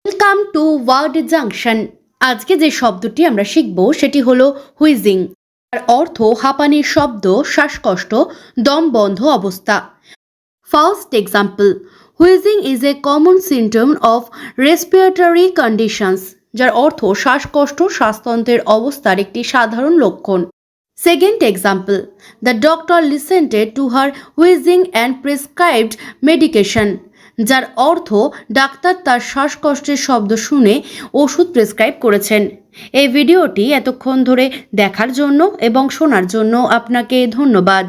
Welcome to word junction. আজকে যে শব্দটি আমরা শিখব সেটি হলো হুইজিং। তার অর্থ হাঁপানির শব্দ, শ্বাসকষ্ট, দম বন্ধ অবস্থা। First example, wheezing is a common symptom of respiratory conditions, যার অর্থ শ্বাসকষ্ট শ্বাসতন্ত্রের অবস্থার একটি সাধারণ লক্ষণ। Second example, the doctor listened to her wheezing and prescribed medication, যার অর্থ ডাক্তার তার শ্বাসকষ্টের শব্দ শুনে ওষুধ প্রেসক্রাইব করেছেন। এই ভিডিওটি এতক্ষণ ধরে দেখার জন্য এবং শোনার জন্য আপনাকে ধন্যবাদ।